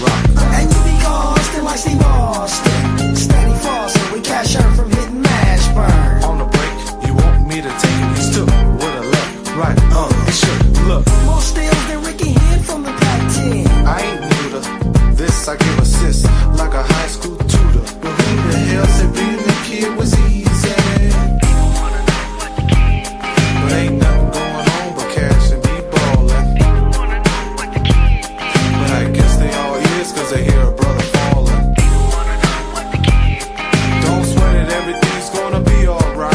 rock. And you be Austin like Steve Austin. Steady Fawcett, we cash her from hitting mash burn. On the break, you want me to take it? He's took with a left, right, it should look. More steals than Ricky hid from the Pac-10. I ain't new to this, I give assists like a high school tutor. But who the hell said being a kid was easy? But ain't nothing going on but cash and be ballin'. But I guess they all is cause they hear a brother fallin'. Don't sweat it, everything's gonna be alright.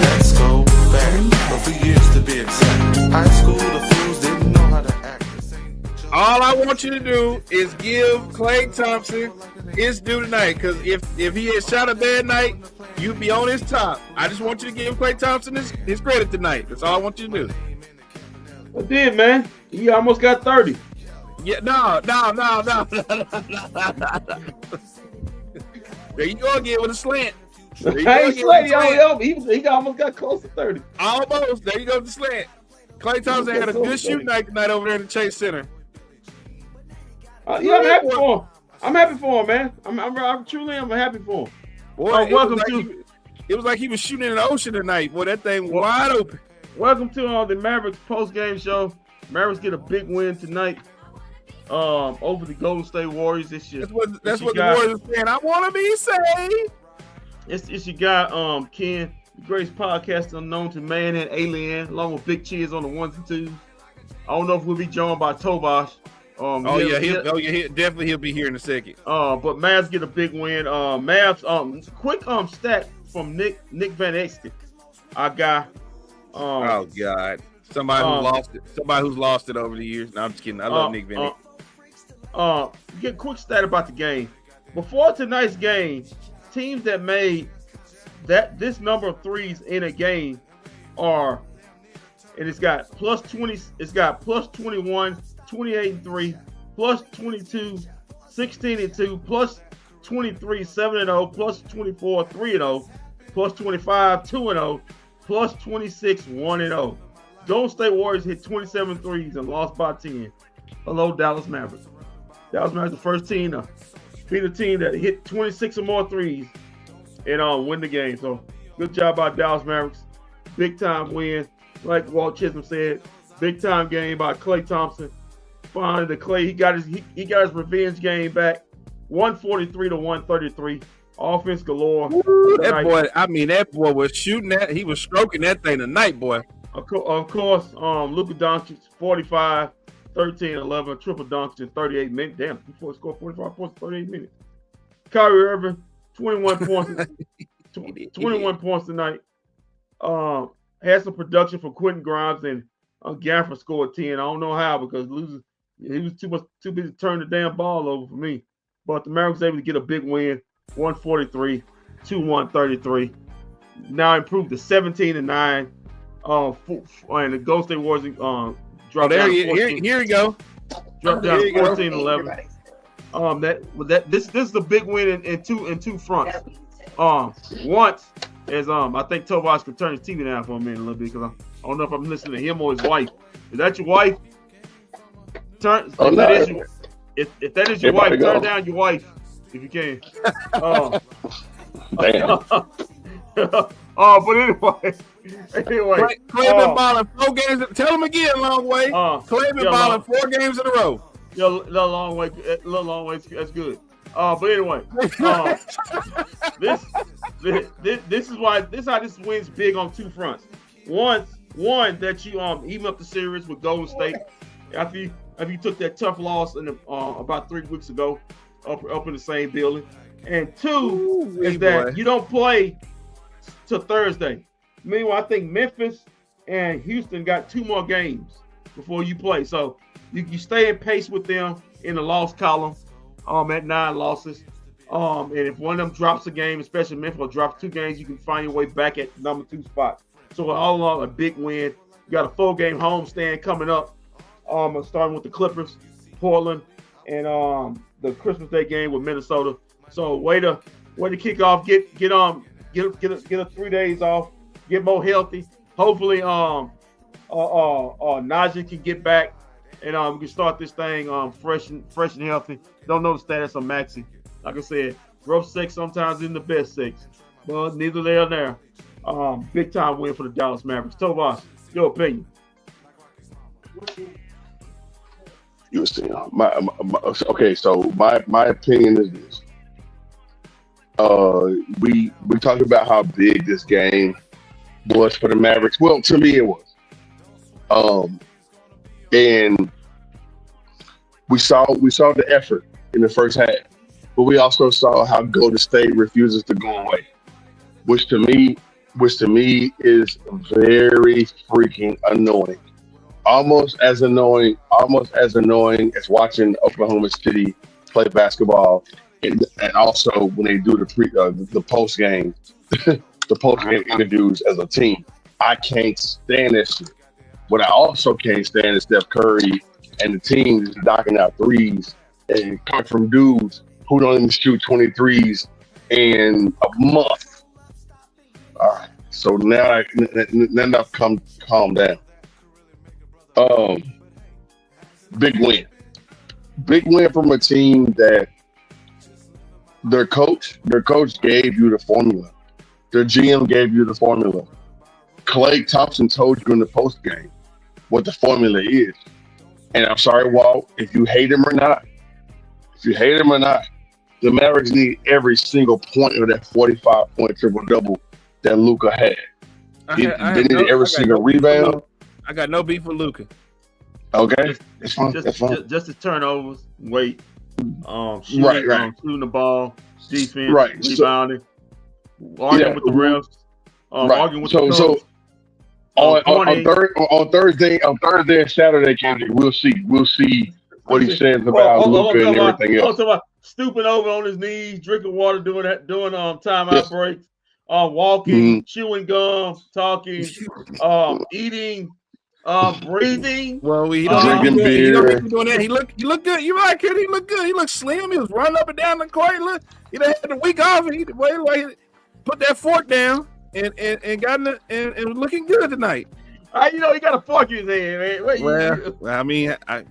Let's go back a few years to be exact. High school, the fools didn't know how to act. All I want you to do is give Klay Thompson his due tonight, because if he had shot a bad night, you'd be on his top. I just want you to give Klay Thompson his credit tonight. That's all I want you to do. I did, man. He almost got 30. Yeah, no. There you go again with a slant. There you go Hey, again with a slant. he almost got close to 30. Almost. There you go with the slant. Klay Thompson had a good shooting night tonight over there in the Chase Center. Yeah, I'm happy for him. I'm happy for him, man. I'm truly happy for him. Boy, it was like he was shooting in the ocean tonight. Boy, that thing was wide open. Welcome to the Mavericks post-game show. Mavericks get a big win tonight over the Golden State Warriors. That's what the Warriors are saying. I want to be saved. It's your guy, Ken, the greatest podcaster known to man and alien, along with Big Cheers on the ones and twos. I don't know if we'll be joined by Tobash. He'll be here in a second. But Mavs get a big win. Mavs, quick stat from Nick Van Exton, our guy. Oh God, somebody who lost it. Somebody who's lost it over the years. No, I'm just kidding. I love Nick Van Exton. Get a quick stat about the game. Before tonight's game, teams that made this number of threes in a game are, and it's got plus 20. It's got plus 21. 28 and 3, plus 22, 16 and 2, plus 23, 7 and 0, plus 24, 3 and 0, plus 25, 2 and 0, plus 26, 1 and 0. Golden State Warriors hit 27 threes and lost by 10. Hello, Dallas Mavericks. Dallas Mavericks, the first team to beat a team that hit 26 or more threes and win the game. So good job by Dallas Mavericks. Big time win. Like Walt Chisholm said, big time game by Klay Thompson. Finally, the Klay, he got his revenge game back, 143 to 133, offense galore. That boy was shooting that. He was stroking that thing tonight, boy. Of course, Luka Doncic, 45, 13, 11, triple dunks in 38 minutes. Damn, he scored 45 points in 38 minutes. Kyrie Irving, 21 points, 21 points tonight. Had some production from Quentin Grimes, and Gafford scored 10. I don't know how, because he was too busy to turn the damn ball over for me. But the Mavericks were able to get a big win, 143 to 133. Now improved to 17 and 9. And the Golden State Warriors dropped down. Here we go. Dropped down 14-11. This is the big win in two fronts. Once, as I think Tobias could turn his TV down for a minute a little bit, because I don't know if I'm listening to him or his wife. Is that your wife? If that is your wife, turn down your wife if you can. Damn. But anyway. Klay been balling 4 games. Tell him again, Long Way. Klay been balling 4 games in a row. Yeah, little long way. That's good. But anyway, this is how this wins big on two fronts. One that you even up the series with Golden State after you took that tough loss in about 3 weeks ago up in the same building, and two is that you don't play till Thursday. Meanwhile, I think Memphis and Houston got 2 more games before you play, so you stay in pace with them in the loss column at 9 losses. And if one of them drops a game, especially Memphis drops 2 games, you can find your way back at the number 2 spot. So all along, a big win. You got a 4-game homestand coming up, starting with the Clippers, Portland, and the Christmas Day game with Minnesota. So way to kick off. Get a 3 days off. Get more healthy. Hopefully, Najee can get back, and we can start this thing fresh and healthy. Don't know the status of Maxey. Like I said, rough sex sometimes isn't the best sex, but neither there nor there. Big time win for the Dallas Mavericks. Tomas, your opinion? You see, okay. So my opinion is this. We talked about how big this game was for the Mavericks. Well, to me, it was. And we saw the effort in the first half, but we also saw how Golden State refuses to go away, which to me is very freaking annoying. Almost as annoying as watching Oklahoma City play basketball, and also when they do the post game, the post game interviews as a team. I can't stand this shit. What I also can't stand is Steph Curry and the team is knocking out threes and coming from dudes who don't even shoot 23s in a month. All right, so now I've calm down. Big win from a team that their coach gave you the formula. Their GM gave you the formula. Klay Thompson told you in the post game what the formula is. And I'm sorry, Walt, if you hate him or not, the Mavericks need every single point of that 45-point triple-double that Luka had. They need every single rebound. I got no beef with Luka. Okay, it's fine. Just the turnovers, weight, shooting, right. Shooting the ball, defense, right, rebounding, arguing with the refs, arguing with the coach. So on Thursday and Saturday, Kenzie, we'll see what he says about Luka and everything else. Stooping over on his knees, drinking water, doing timeout breaks, walking, chewing gum, talking, eating. Breathing. Well, drinking beer. He don't be doing that. He look good. You're right, kid. He look good. He look slim. He was running up and down the court. He had the week off. He put that fork down and got and looking good tonight. He got a fork in his hand, man. I mean, I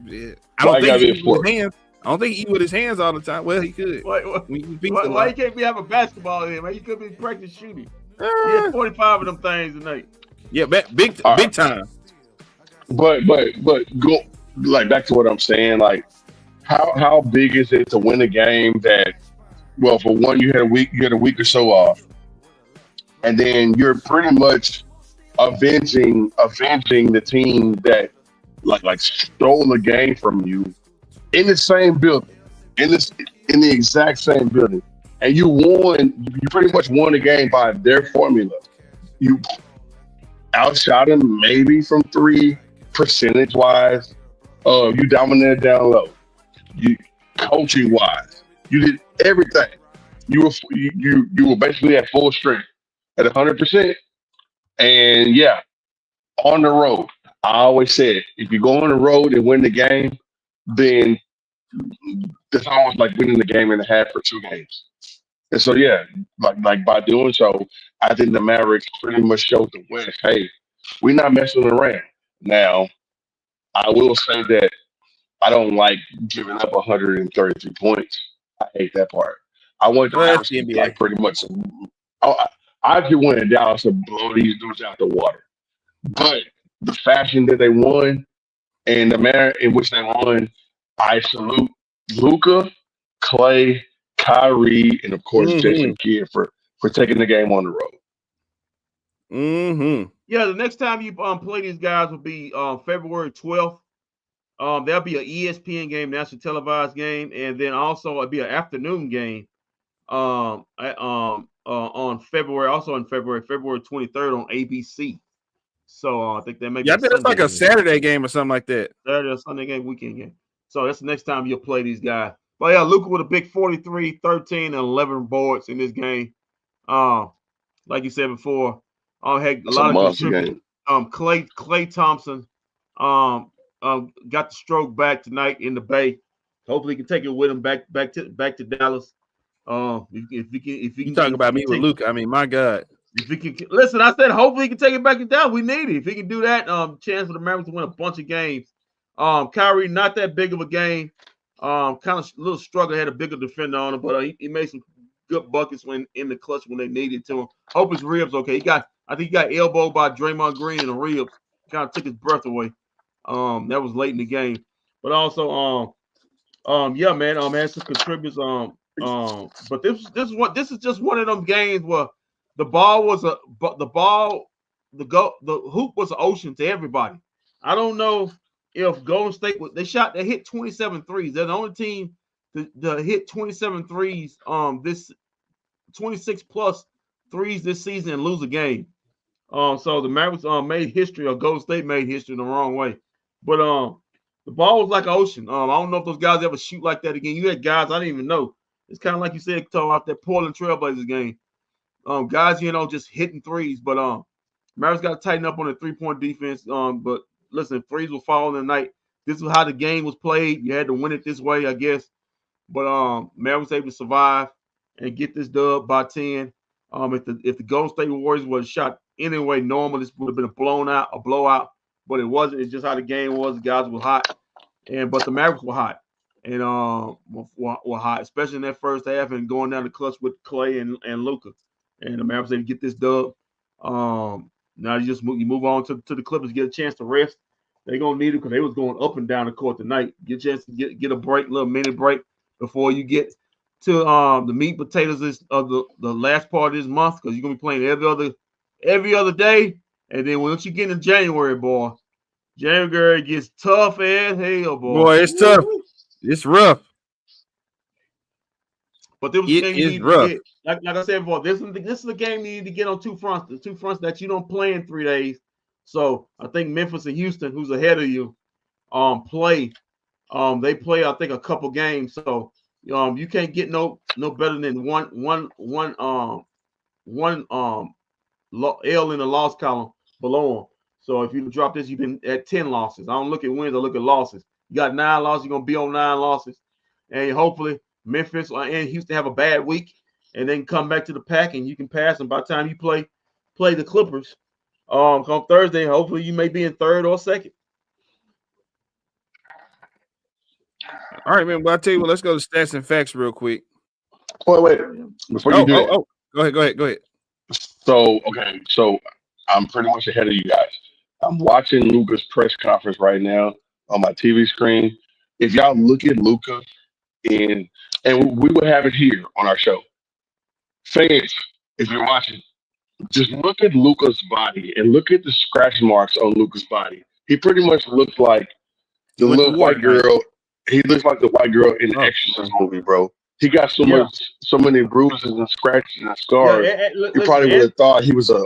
don't think he eat with his hands. I don't think he eat with his hands all the time. Well, he could. Why he can't be having basketball in, man? He could be practice shooting. He had 45 of them things tonight. Yeah, big time. But go back to what I'm saying. Like, how big is it to win a game that, well, for one, you had a week or so off, and then you're pretty much avenging the team that like stole the game from you in the same building, in the exact same building, and you won. You pretty much won the game by their formula. You outshot them maybe from three. Percentage wise, you dominated down low. You coaching wise, you did everything. You were basically at full strength at 100%. And yeah, on the road, I always said if you go on the road and win the game, then it's almost like winning the game and a half for 2 games. And so yeah, like by doing so, I think the Mavericks pretty much showed the West, hey, we're not messing around. Now, I will say that I don't like giving up 133 points. I hate that part. I want the Mavericks to pretty much. I could win in Dallas to blow these dudes out the water. But the fashion that they won and the manner in which they won, I salute Luka, Klay, Kyrie, and of course Jason Kidd for taking the game on the road. Mm-hmm. Yeah, the next time you play these guys will be February 12th. There'll be an ESPN game, national televised game, and then also it'll be an afternoon game on February 23rd on ABC. So I think that may be. I think it's like a Saturday game or something like that. Saturday or Sunday game, weekend game. So that's the next time you'll play these guys. But yeah, Luka with a big 43, 13, and 11 boards in this game. Like you said before. Had a lot of contributors. Klay Thompson got the stroke back tonight in the Bay. Hopefully, he can take it with him back to Dallas. If he can talk about me with Luka, I mean, my God. If he can listen, I said hopefully he can take it back down. We need it. If he can do that, chance for the Mavericks to win a bunch of games. Kyrie, not that big of a game. Kind of a little struggle. Had a bigger defender on him, but he made some good buckets when in the clutch when they needed to him. Hope his ribs okay. I think he got elbowed by Draymond Green in the ribs. Kind of took his breath away. That was late in the game. But also, yeah, man, had some contributors. But this is just one of them games where the hoop was an ocean to everybody. I don't know if Golden State they hit 27 threes. They're the only team to hit 27 threes this 26 plus threes this season and lose a game. So the Mavericks made history, or Golden State made history the wrong way. But the ball was like an ocean. I don't know if those guys ever shoot like that again. You had guys I didn't even know. It's kind of like you said, talking about that Portland Trailblazers game. Guys, just hitting threes. But Mavericks got to tighten up on the 3-point defense. But listen, threes will fall in the night. This is how the game was played. You had to win it this way, I guess. But Mavericks able to survive and get this dub by 10. If the Golden State Warriors was shot anyway normal, this would have been a blowout. But it wasn't. It's just how the game was. The guys were hot, but the Mavericks were hot and were hot, especially in that first half and going down the clutch with Clay and Luka. And the Mavericks able to get this dub. Now you move on to the Clippers, get a chance to rest. They're gonna need it because they was going up and down the court tonight. Get a chance to get a break, little mini break before you get to the meat and potatoes of the last part of this month, because you're gonna be playing every other day. And then once you get into January, boy, January gets tough as hell, boy. Boy, it's tough. It's rough. But there was a game you need to get. Like I said before, this is a game you need to get on two fronts. The two fronts that you don't play in 3 days. So I think Memphis and Houston, who's ahead of you, play. They play, I think, a couple games. So you can't get no better than one L in the loss column below them. So if you drop this, you've been at 10 losses. I don't look at wins, I look at losses. You got 9 losses, you're gonna be on 9 losses. And hopefully Memphis and Houston have a bad week and then come back to the pack and you can pass them. By the time you play the Clippers come Thursday, hopefully you may be in 3rd or 2nd. All right, man. Well, I'll tell you what, let's go to stats and facts real quick. Wait. Before you do that. Go ahead. So I'm pretty much ahead of you guys. I'm watching Luka's press conference right now on my TV screen. If y'all look at Luka, and we will have it here on our show. Fans, if you're watching, just look at Luka's body and look at the scratch marks on Luka's body. He pretty much looks like the little white girl. He looks like the white girl in the Exorcist movie, bro. He got so many bruises and scratches and scars. You probably would have thought he was a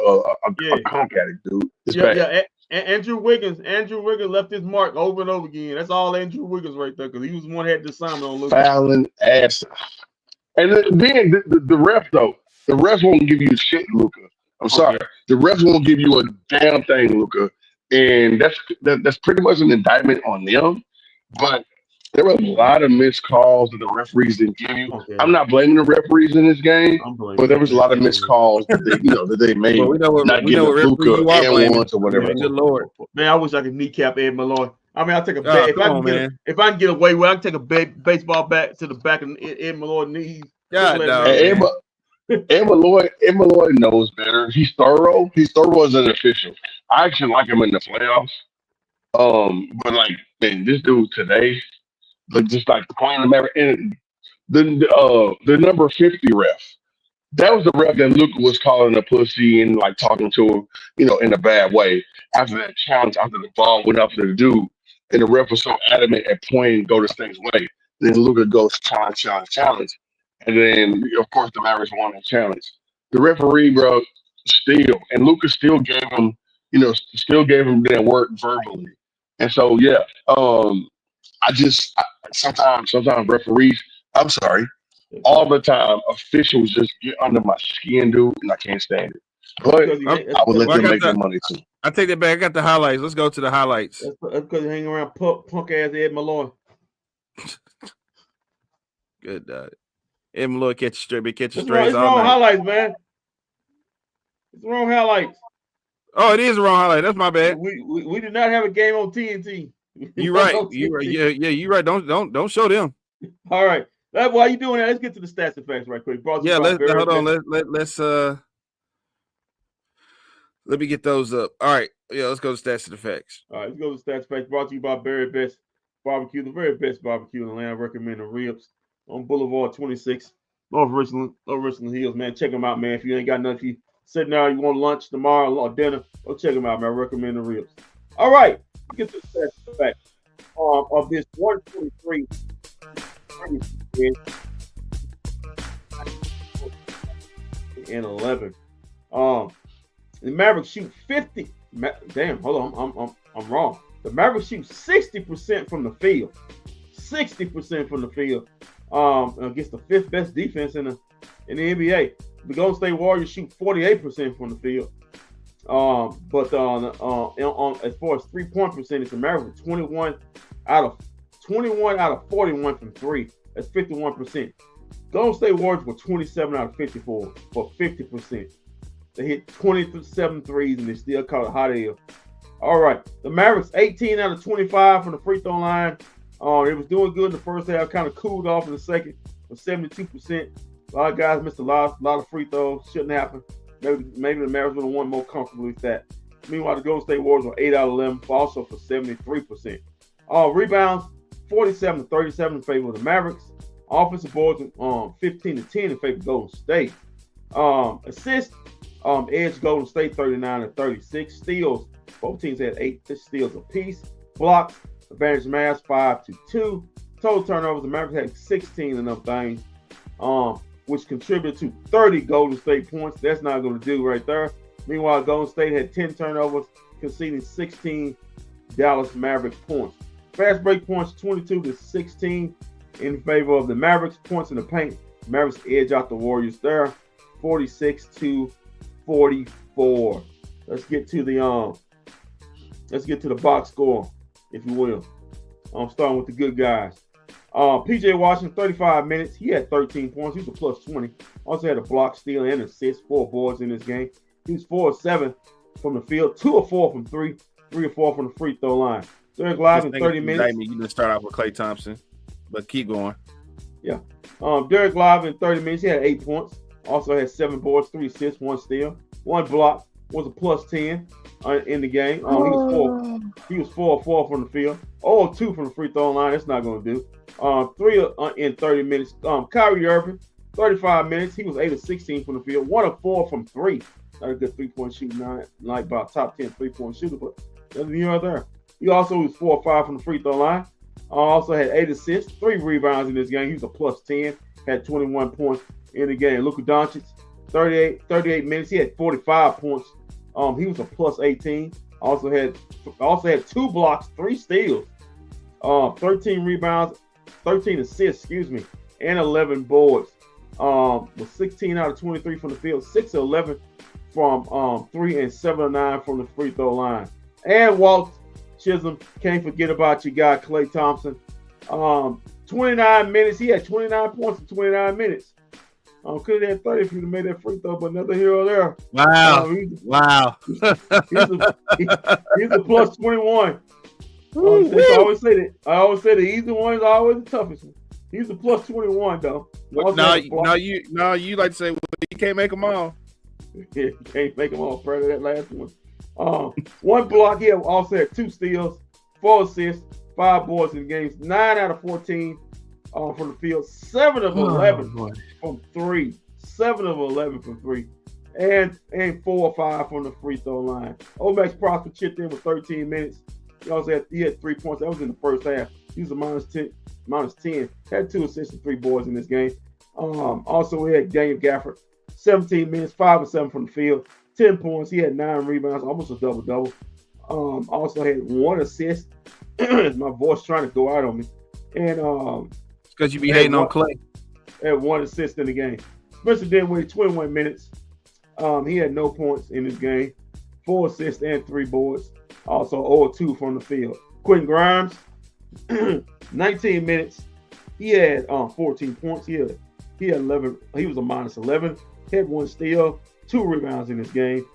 coke addict, dude. It's bad. Andrew Wiggins left his mark over and over again. That's all Andrew Wiggins right there, because he was the one who had the assignment on Luka. Fouling ass. And then the ref, though. The refs won't give you shit, Luka. I'm sorry. The refs won't give you a damn thing, Luka. And that's pretty much an indictment on them. But there were a lot of missed calls that the referees didn't give you. Okay. I'm not blaming the referees in this game, but there was a lot of missed calls that they made. Not giving Luka and ones or whatever. Good Lord, man! I wish I could kneecap Ed Malloy. I mean, I'll take a bat. If I can get away with it, I can take a baseball bat to the back of Ed Malloy's knees. God, Ed Malloy knows better. He's thorough. He's thorough as an official. I actually like him in the playoffs. But like, man, this dude today. But just like playing the Mavericks, and the number 50 ref, that was the ref that Luka was calling a pussy and like talking to him, in a bad way after that challenge, after the ball went up to the dude, and the ref was so adamant at pointing go this thing's way. Then Luka goes challenge, and then of course the Mavericks won that challenge. The referee, bro, and Luka still gave him that work verbally, and so yeah, sometimes referees, I'm sorry, all the time, officials just get under my skin, dude, and I can't stand it. But I would let them make their money too. I take that back. I got the highlights. Let's go to the highlights. That's because you hang around punk ass Ed Malloy. Good. Ed Malloy catch strays all night. Highlights, man. It's the wrong highlights. Oh, it is the wrong highlight. That's my bad. We did not have a game on TNT. You're right. You're right. Yeah, you're right. Don't show them. All right. While you doing that, let's get to the stats and facts right quick. Yeah, hold on. Let's let me get those up. All right. Yeah, let's go to stats and effects. All right, let's go to stats and facts. Brought to you by Very Best Barbecue, the very best barbecue in the land. I recommend the ribs on Boulevard 26, North Richland Hills, man. Check them out, man. If you ain't got nothing, if you sitting there, you want lunch tomorrow or dinner, go check them out, man. I recommend the ribs. All right, get to the stats and facts of this 123 and 11. The Mavericks shoot 50. Damn, hold on, I'm wrong. The Mavericks shoot 60% from the field. 60% from the field. Against the fifth best defense in the NBA. The Golden State Warriors shoot 48% from the field. But as far as 3-point percentage, the Mavericks 21 out of 41 from three. That's 51%. Golden State Warriors were 27 out of 54 for 50%. They hit 27 threes and they still caught a hot air. All right. The Mavericks 18 out of 25 from the free throw line. They was doing good in the first half, kind of cooled off in the second for 72%. A lot of guys missed a lot of free throws. Shouldn't happen. Maybe the Mavericks would have won more comfortably with that. Meanwhile, the Golden State Warriors were 8 out of 11, also for 73%. Rebounds, 47-37 in favor of the Mavericks. Offensive boards, 15-10 in favor of Golden State. Assists, edge Golden State 39-36. Steals, both teams had 8 steals apiece. Blocks, advantage Mavs 5-2. Total turnovers, the Mavericks had 16 of them things, which contributed to 30 Golden State points. That's not going to do right there. Meanwhile, Golden State had 10 turnovers, conceding 16 Dallas Mavericks points. Fast break points 22-16 in favor of the Mavericks. Points in the paint, Mavericks edge out the Warriors there, 46-44. Let's get to the box score, if you will. I'm starting with the good guys. PJ Washington, 35 minutes. He had 13 points. He was a plus 20. Also had a block, steal, and assist, 4 boards in this game. He was 4 of 7 from the field, 2 of 4 from 3, 3 of 4 from the free throw line. Derek Lively, 30 minutes. You didn't start off with Klay Thompson, but keep going. Yeah. Derek Lively, 30 minutes. He had 8 points. Also had 7 boards, 3 assists, 1 steal, 1 block. Was a plus 10 in the game. He was 4 of 4 from the field. 0 of 2 from the free throw line. That's not going to do. 3 in 30 minutes. Kyrie Irving, 35 minutes. He was 8 of 16 from the field. 1 of 4 from 3. Not a good 3-point shooting, not like about top 10 3-point shooter, but you're there. He also was 4 or 5 from the free throw line. Also had 8 assists, 3 rebounds in this game. He was a plus 10. Had 21 points in the game. Luka Doncic, 38 minutes. He had 45 points. He was a plus 18. Also had 2 blocks, 3 steals, 13 rebounds, 13 assists, and 11 boards. Was 16 out of 23 from the field, 6 of 11 from 3, and 7 of 9 from the free throw line. And Walt Chisholm, can't forget about your guy Klay Thompson. 29 minutes. He had 29 points in 29 minutes. Could have had 30 if you'd have made that free throw, but another hero there. Wow. Wow. He's a plus 21. I always say the easy one is always the toughest one. He's a plus 21 though. Now you like to say, well, you can't make them all. Yeah, you can't make them all. Proud of that last one. 1 block. He also had 2 steals, 4 assists, 5 boards in the games. 9 out of 14 from the field. 7 of 11 from 3. 7 of 11 from 3. And 4 or 5 from the free throw line. Omax Prosper chipped in with 13 minutes. He had 3 points. That was in the first half. He was a minus 10. Had 2 assists and 3 boards in this game. Also, we had Daniel Gafford, 17 minutes, 5 of 7 from the field, 10 points. He had 9 rebounds, almost a double-double. Also had 1 assist. My voice trying to go out on me. And it's because you be hating on Klay. Had 1 assist in the game. Spencer Dinwiddie, 21 minutes. He had no points in this game. 4 assists and 3 boards. Also 0-2 from the field. Quentin Grimes, 19 minutes. He had 14 points. He had 11. He was a minus 11. He had 1 steal, 2 rebounds in this game,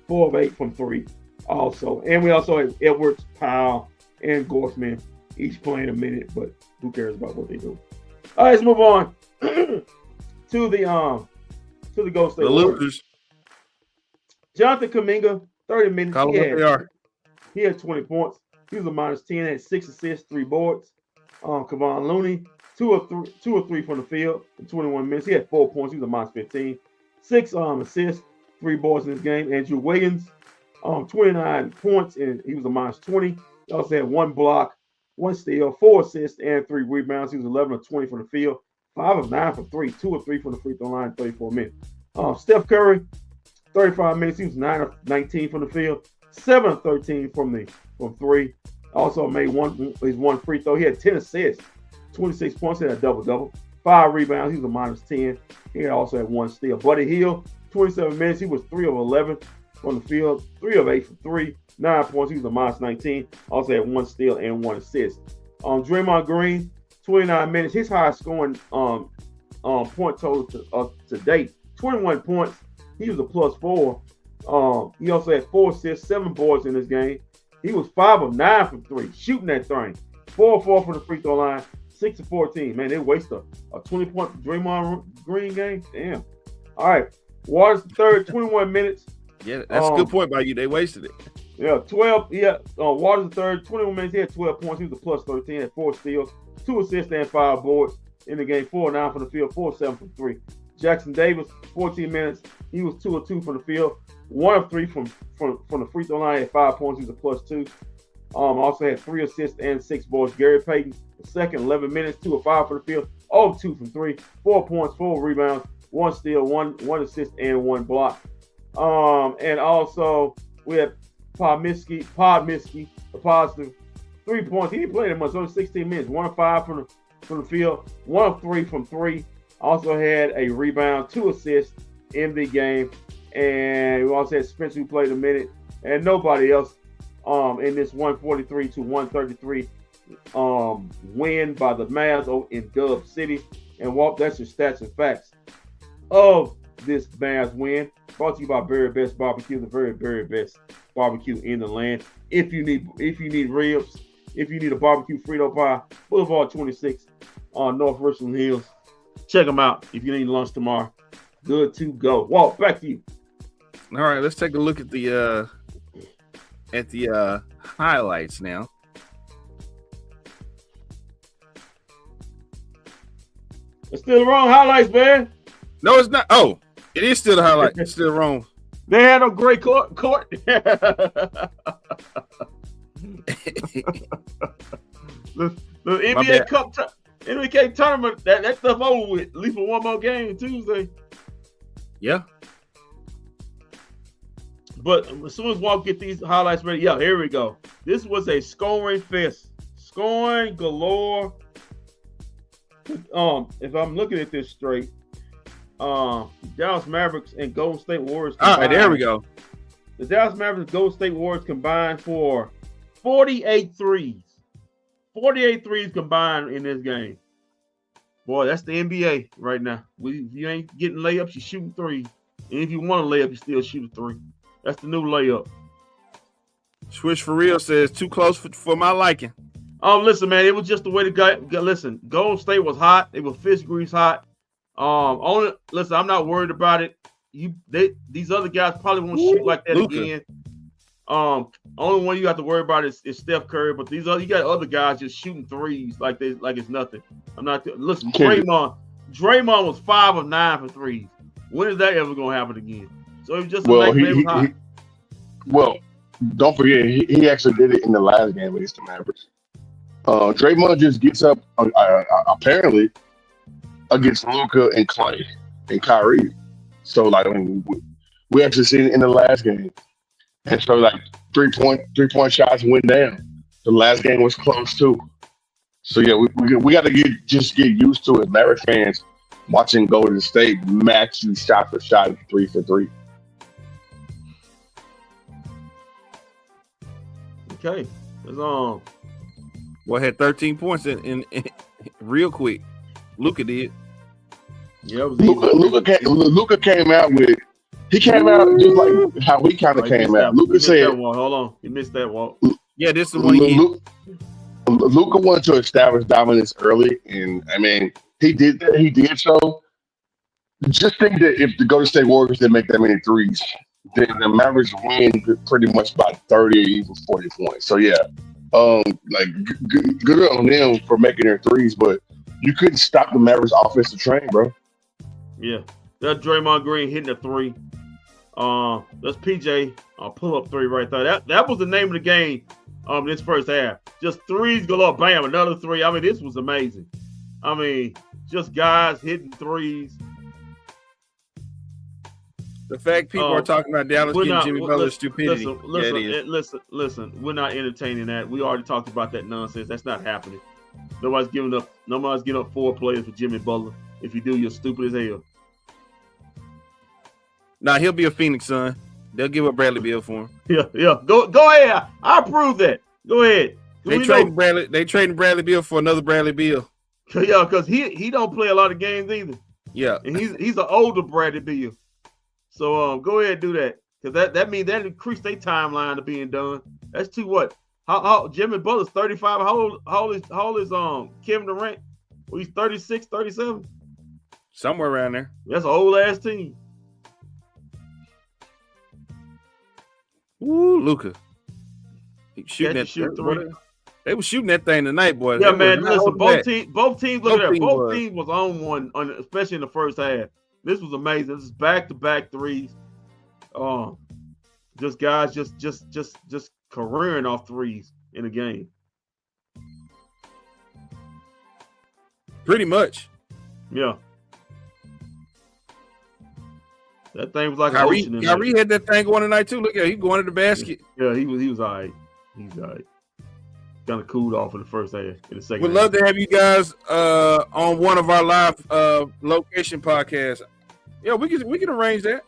4 of 8 from 3 also. And we also had Edwards, Powell, and Gorfman each playing a minute, but who cares about what they do? All right, let's move on to the Golden State Warriors. Jonathan Kuminga, 30 minutes. Call them what they are. He had 20 points. He was a -10, had 6 assists, 3 boards. Kevon Looney, 2 or 3 from the field in 21 minutes. He had 4 points. He was a -15. 6 assists, 3 boards in this game. Andrew Wiggins, 29 points, and he was a -20. He also had 1 block, 1 steal, 4 assists, and 3 rebounds. He was 11 of 20 from the field, 5 of 9 from 3, 2 of 3 from the free throw line, 34 minutes. Steph Curry, 35 minutes. He was 9 of 19 from the field, 7 of 13 from 3. Also made his one free throw. He had 10 assists, 26 points, he had a double-double, 5 rebounds. He was a -10. He also had 1 steal. Buddy Hield, 27 minutes. He was 3 of 11 from the field, 3 of 8 from 3, 9 points. He was a -19. Also had 1 steal and 1 assist. Draymond Green, 29 minutes. His highest scoring point total to date, 21 points. He was a +4. He also had 4 assists, 7 boards in this game. He was 5 of 9 from 3, shooting that thing. 4 of 4 from the free throw line, 6 of 14. Man, they wasted a 20-point Draymond Green game. Damn. All right. Waters III, 21 minutes. Yeah, that's a good point by you. They wasted it. Yeah, 12. Yeah, Waters III, 21 minutes. He had 12 points. He was a +13, had 4 steals, 2 assists, and 5 boards in the game. 4 of 9 from the field, 4 of 7 from 3. Jackson Davis, 14 minutes. He was 2 of 2 from the field, 1 of 3 from the free throw line. At 5 points, he was a +2. Also had 3 assists and 6 boards. Gary Payton, the second, 11 minutes, 2 of 5 from the field, 0 of 2 from 3, 4 points, 4 rebounds, 1 steal, 1 assist, and 1 block. And also we had Podmiski, a positive 3 points. He didn't play that much, only 16 minutes, 1 of 5 from the field, 1 of 3 from 3. Also had a rebound, 2 assists in the game. And we also had Spencer, who played a minute, and nobody else in this 143-133 win by the Mavs in Dub City. And Walt, that's your stats and facts of this Mavs win. Brought to you by Very Best Barbecue, the very, very best barbecue in the land. If you need ribs, if you need a barbecue Frito pie, Boulevard 26 on North Richland Hills. Check them out if you need lunch tomorrow. Good to go. Walt, back to you. All right, let's take a look at the highlights now. It's still the wrong highlights, man. No, it's not. Oh, it is still the highlight. It's still wrong. They had a great court. the NBA Cup, NBA tournament, that stuff over with. At least for one more game Tuesday. Yeah. But as soon as Walt get these highlights ready, yeah, here we go. This was a scoring fest. Scoring galore. If I'm looking at this straight, Dallas Mavericks and Golden State Warriors combined. All right, there we go. The Dallas Mavericks and Golden State Warriors combined for 48 threes. 48 threes combined in this game. Boy, that's the NBA right now. If you ain't getting layups, you're shooting threes. And if you want a layup, you still shoot a 3. That's the new layup. Swish for real says too close for my liking. Listen, man, it was just the way to go. Listen, Golden State was hot. They were fish grease hot. Listen, I'm not worried about it. These other guys probably won't shoot like that Luka. again. Only one you have to worry about is Steph Curry, but you got other guys just shooting threes like it's nothing. Listen, Draymond was 5 of 9 for threes. When is that ever gonna happen again? So it's just well, don't forget he actually did it in the last game against the Mavericks. Draymond just gets up apparently against Luka and Clay and Kyrie. So we actually seen it in the last game. And so 3-point shots went down. The last game was close too. So yeah, we got to get used to it. Mavericks fans watching Golden State match you shot for shot, 3 for 3. Okay, Well, had 13 points in real quick. Luka did. Yeah, Luka came out with He came out just like how we kind of came out. Luka said, "Hold on, you missed that one." Yeah, this is the one he hit. Luka wanted to establish dominance early, and I mean, he did that. He did so. Just think that if the Golden State Warriors didn't make that many threes, then the Mavericks win pretty much by 30 or even 40 points. So yeah, like good on them for making their threes, but you couldn't stop the Mavericks offensive train, bro. Yeah, that's Draymond Green hitting a three. That's PJ pull up three right there. That was the name of the game. This first half, just threes galore, bam, another three. I mean, this was amazing. I mean, just guys hitting threes. The fact people are talking about Dallas getting Jimmy Butler's stupidity. Listen. We're not entertaining that. We already talked about that nonsense. That's not happening. Nobody's giving up 4 players for Jimmy Butler. If you do, you're stupid as hell. Nah, he'll be a Phoenix Sun. They'll give up Bradley Beal for him. Yeah. Go ahead. I approve that. Go ahead. They trading Bradley Beal for another Bradley Beal. Yeah, because he don't play a lot of games either. Yeah, and he's an older Bradley Beal. So go ahead and do that, because that means that increase their timeline of being done. That's too what? How Jimmy Butler's 35. How old is Kevin Durant? Well, he's 36, 37. Somewhere around there. That's an old ass team. Ooh, Luka. Shooting that shoot three. They were shooting that thing tonight, boy. Yeah, man. Listen, both teams. Look at that. Both teams was on one, especially in the first half. This was amazing. This is back-to-back threes. Just guys just careering off threes in a game. Pretty much. Yeah. That thing was like Kyrie had that thing going tonight too. Look at he going to the basket. Yeah, he was all right. He's all right. Kind of cooled off in the first half. In the second, we'd love to have you guys on one of our live location podcasts. Yeah, we can arrange that.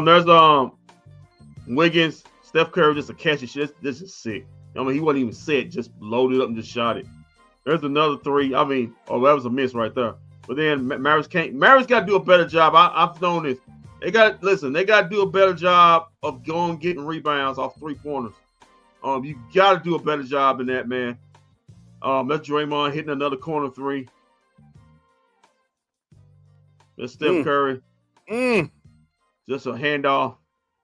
There's Wiggins, Steph Curry, just a catch and shit. This is sick. I mean, he wasn't even set, just loaded up and just shot it. There's another three. I mean, that was a miss right there. But then Mavericks got to do a better job. I've known this. They got to do a better job of getting rebounds off 3-pointers. You got to do a better job in that, man. That's Draymond hitting another corner three. That's Steph Curry. Just a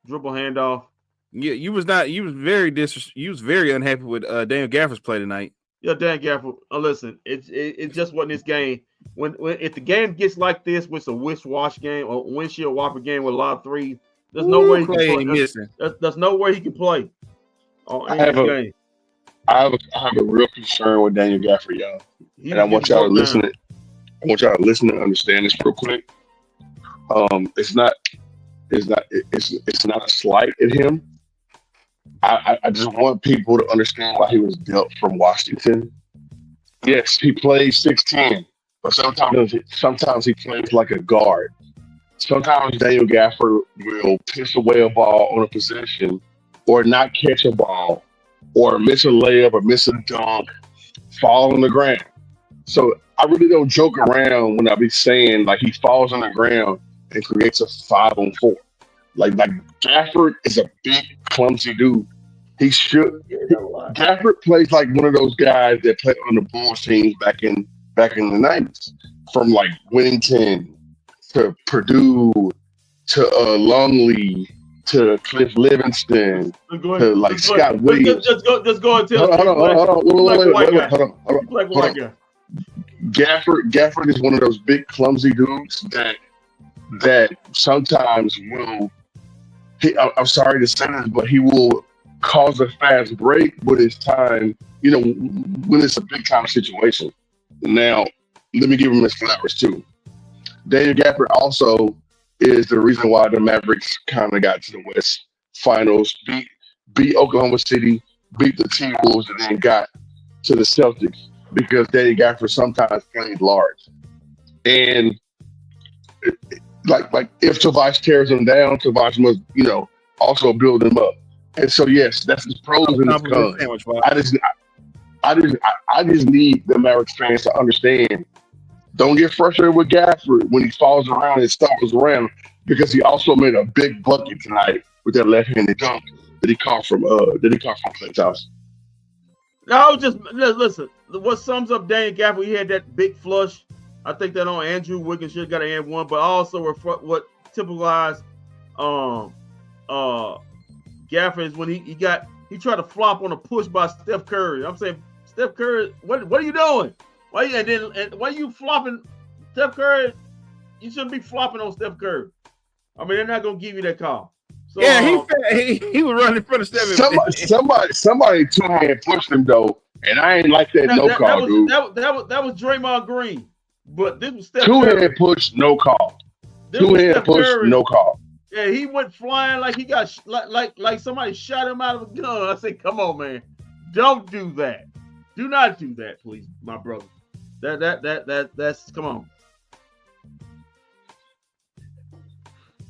dribble handoff. Yeah, you was very unhappy with Daniel Gafford's play tonight. Yeah, Dan Gafford. Listen, it just wasn't this game. When if the game gets like this, with a wish-wash game or windshield wiper game with a lot of threes, there's no way he can play. There's no way he can play. I have a real concern with Daniel Gafford, y'all, and I want y'all to listen. I want y'all to listen and understand this real quick. It's not a slight at him. I just want people to understand why he was dealt from Washington. Yes, he plays 6'10", but sometimes he plays like a guard. Sometimes Daniel Gafford will piss away a ball on a possession, or not catch a ball, or miss a layup, or miss a dunk, fall on the ground. So I really don't joke around when I be saying like he falls on the ground and creates a 5-on-4. Like Gafford is a big, clumsy dude. Gafford plays like one of those guys that played on the Bulls teams back in the 90s, from like Winnington to Purdue to Longley to Cliff Livingston to like Scott Williams. Just go and tell. Hold on. Gafford is one of those big, clumsy dudes that sometimes will. I'm sorry to say this, but he will cause a fast break with his time, when it's a big time situation. Now, let me give him his flowers too. Daniel Gafford also is the reason why the Mavericks kind of got to the West Finals, beat Oklahoma City, beat the T-Wolves, and then got to the Celtics, because Daniel Gafford sometimes played large. And like if Tobias tears him down, Tobias must, also build him up. And so yes, that's his pros and his cons. I just need the Mavericks fans to understand Don't get frustrated with Gafford when he falls around and stumbles around because he also made a big bucket tonight with that left-handed dunk that he caught from Klay Thompson. No, I was just listen. What sums up Daniel Gafford? He had that big flush. I think that on Andrew Wiggins should have got an and one, but also what typicalized Gafford is when he tried to flop on a push by Steph Curry. I'm saying, Steph Curry, what are you doing? Why are you flopping Steph Curry? You shouldn't be flopping on Steph Curry. I mean, they're not gonna give you that call. So, yeah, he was running in front of Steph. Somebody two-hand pushed him though, and I ain't like that call, dude. That was Draymond Green, but this was Steph Two-hand Curry. push, no call. Two-hand push, Curry. no call. Yeah, he went flying like he got like somebody shot him out of a gun. I said, come on, man, don't do that. Do not do that, please, my brother. That's come on.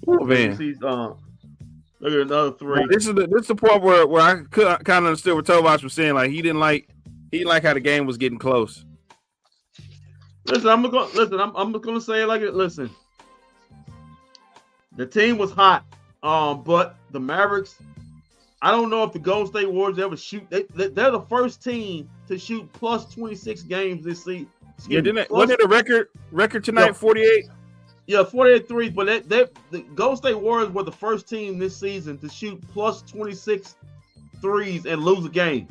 Oh, man. Look at another three. This is the point where I could kind of understood what Tobias was saying. Like he didn't like how the game was getting close. Listen, I'm gonna say it like it. Listen, the team was hot, but the Mavericks. I don't know if the Golden State Warriors ever shoot. They're the first team to shoot plus 26 games this season. Yeah, wasn't it a record tonight? Yeah. 48. Yeah, 48 threes. But the Golden State Warriors were the first team this season to shoot plus 26 threes and lose a game.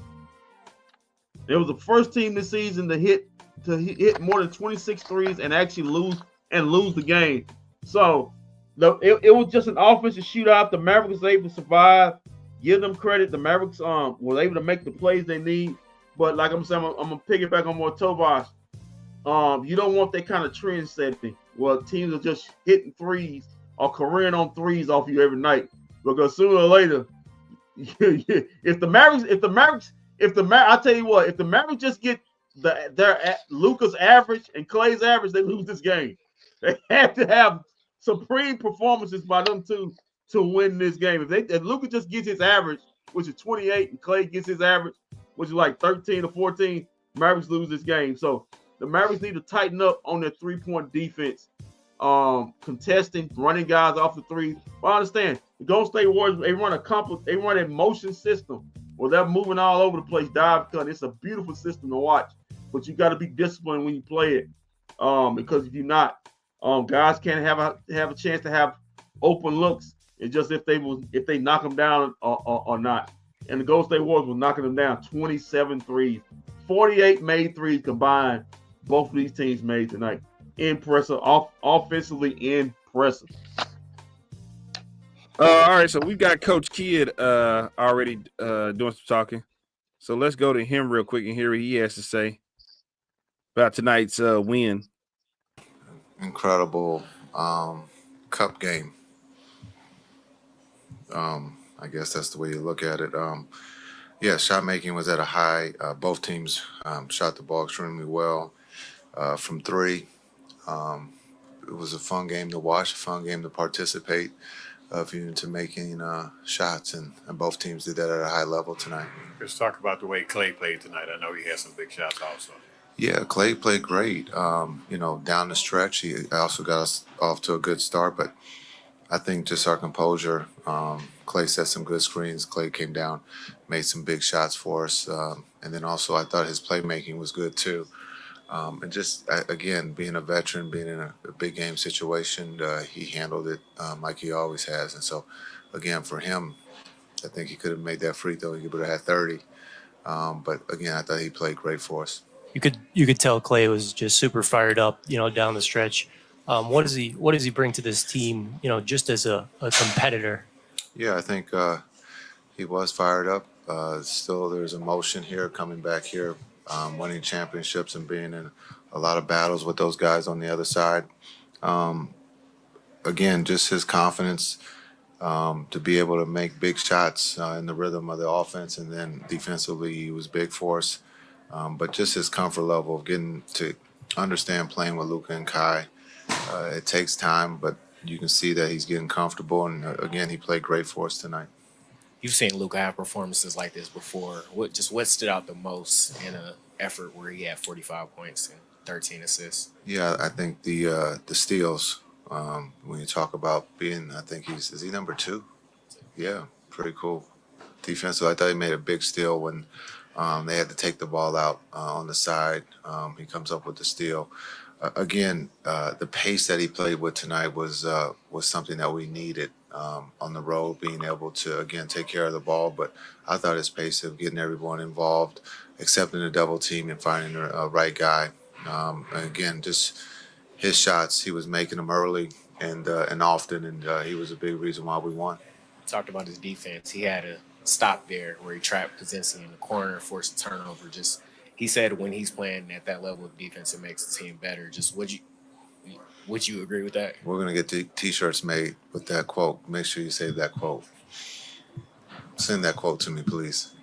It was the first team this season to hit more than 26 threes and actually lose the game. So it was just an offensive shootout. The Mavericks were able to survive. Give them credit. The Mavericks were able to make the plays they need. But like I'm saying, I'm gonna piggyback on what Tobias. You don't want that kind of trend setting. Well, teams are just hitting threes or careering on threes off you every night. Because sooner or later, if the Mavericks, I tell you what, if the Mavericks just get their Luka's average and Klay's average, they lose this game. They have to have supreme performances by them two to win this game. If Luka just gets his average, which is 28, and Klay gets his average, which is like 13 or 14, Mavericks lose this game. So the Mavericks need to tighten up on their three-point defense, contesting, running guys off the three. But I understand the Golden State Warriors, they run a motion system where they're moving all over the place, dive cut. It's a beautiful system to watch, but you got to be disciplined when you play it, because if you're not, guys can't have a chance to have open looks. It's just if they knock them down or not. And the Golden State Warriors were knocking them down 27 threes, 48 made threes combined. Both of these teams made tonight. Impressive. Offensively impressive. All right, so we've got Coach Kidd already doing some talking. So let's go to him real quick and hear what he has to say about tonight's win. Incredible cup game. I guess that's the way you look at it. Yeah, shot making was at a high. Both teams shot the ball extremely well from three. It was a fun game to watch, a fun game to participate of into making shots, and both teams did that at a high level tonight. Let's talk about the way Klay played tonight. I know he had some big shots also. Yeah, Klay played great. Down the stretch, he also got us off to a good start, but I think just our composure. Klay set some good screens. Klay came down, made some big shots for us. And then also I thought his playmaking was good too. And just, again, being a veteran, being in a big game situation, he handled it like he always has. And so, again, for him, I think he could have made that free throw. He would have had 30. But, again, I thought he played great for us. You could tell Klay was just super fired up, down the stretch. What does he bring to this team, just as a competitor? Yeah, I think he was fired up. Still, there's emotion here, coming back here, winning championships and being in a lot of battles with those guys on the other side. Again, just his confidence to be able to make big shots in the rhythm of the offense, and then defensively he was big for us. But just his comfort level of getting to understand playing with Luka and Kai. It takes time, but you can see that he's getting comfortable. And again, he played great for us tonight. You've seen Luka have performances like this before. What stood out the most in an effort where he had 45 points? 13 assists. Yeah, I think the steals. When you talk about being, I think is he number 2? Yeah, pretty cool. Defensive. I thought he made a big steal when they had to take the ball out on the side. He comes up with the steal. Again, the pace that he played with tonight was something that we needed on the road, being able to again take care of the ball. But I thought his pace of getting everyone involved, accepting the double team, and finding the right guy. And again, just his shots, he was making them early and often, and he was a big reason why we won. Talked about his defense. He had a stop there where he trapped Kaczynski in the corner, forced a turnover. Just he said when he's playing at that level of defense, it makes the team better. Just would you agree with that? We're gonna get T-shirts made with that quote. Make sure you save that quote. Send that quote to me, please,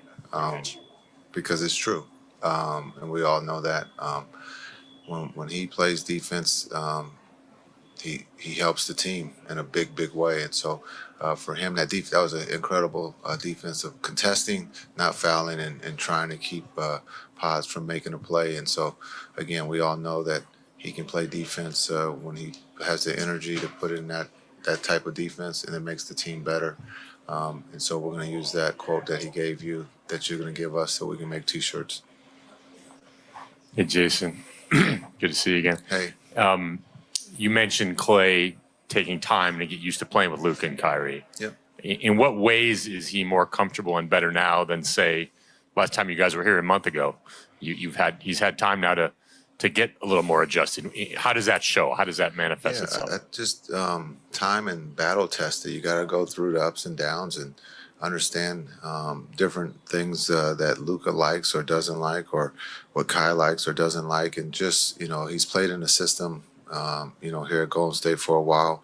because it's true, and we all know that. When he plays defense, he helps the team in a big way, and so for him that was an incredible defensive contesting, not fouling, and trying to keep Pods from making a play. And so again, we all know that he can play defense when he has the energy to put in that type of defense, and it makes the team better. And so we're going to use that quote that he gave you, that you're going to give us, so we can make T-shirts. Hey, Jason. Good to see you again. Hey. You mentioned Klay taking time to get used to playing with Luka and Kyrie. Yep. In what ways is he more comfortable and better now than, say, last time you guys were here a month ago? He's had time now to get a little more adjusted. How does that show? How does that manifest itself? Just time and battle tested. You got to go through the ups and downs and understand different things that Luka likes or doesn't like, or what Kai likes or doesn't like. And just, he's played in the system, here at Golden State for a while.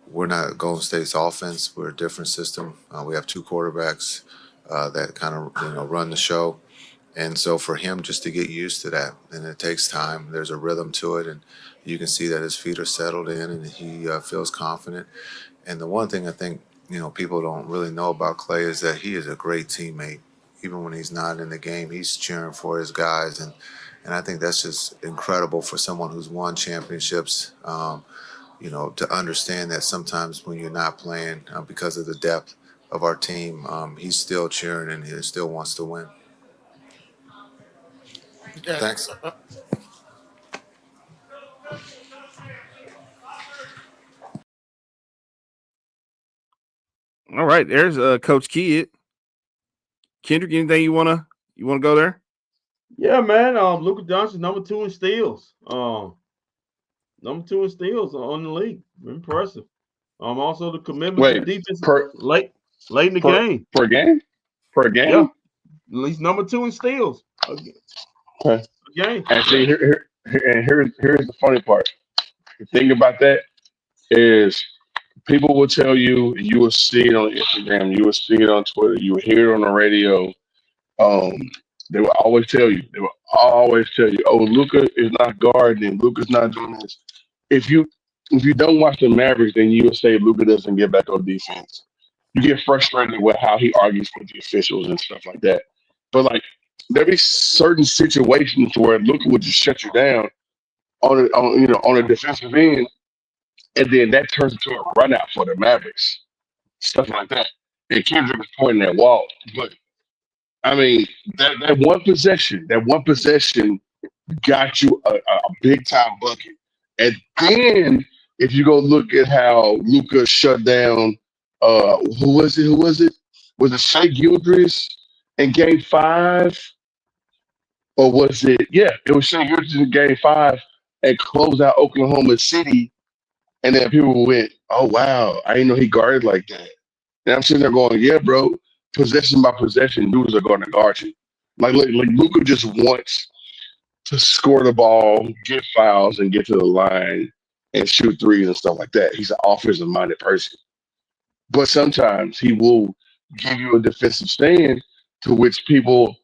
We're not Golden State's offense. We're a different system. We have 2 quarterbacks that kind of, run the show. And so for him just to get used to that, and it takes time, there's a rhythm to it, and you can see that his feet are settled in and he feels confident. And the one thing I think, people don't really know about Klay is that he is a great teammate. Even when he's not in the game, he's cheering for his guys. And I think that's just incredible for someone who's won championships, to understand that sometimes when you're not playing because of the depth of our team, he's still cheering and he still wants to win. Thanks. All right, there's Coach Kidd. Kendrick, anything you wanna go there? Yeah, man. Luka Doncic number 2 in steals. Number 2 in steals on the league. Impressive. Also the commitment to defense late in the game. Per game? Yeah. At least number 2 in steals. Okay. Game. And see, here's the funny part. The thing about that is people will tell you, you will see it on Instagram, you will see it on Twitter, you will hear it on the radio. They will always tell you, oh, Luka is not guarding, Luka's not doing this. If you don't watch the Mavericks, then you will say Luka doesn't get back on defense. You get frustrated with how he argues with the officials and stuff like that. But there'll be certain situations where Luka would just shut you down on a defensive end, and then that turns into a run out for the Mavericks, stuff like that. And Kendrick was pointing at Walt, but I mean that one possession got you a big time bucket. And then if you go look at how Luka shut down, who was it? Was it Shai Gilgeous in Game 5? Or was it? Yeah, it was Shai Gilgeous in Game 5 and closed out Oklahoma City. And then people went, oh, wow, I didn't know he guarded like that. And I'm sitting there going, yeah, bro, possession by possession, dudes are going to guard you. Like Luka just wants to score the ball, get fouls, and get to the line and shoot threes and stuff like that. He's an offensive-minded person. But sometimes he will give you a defensive stand to which people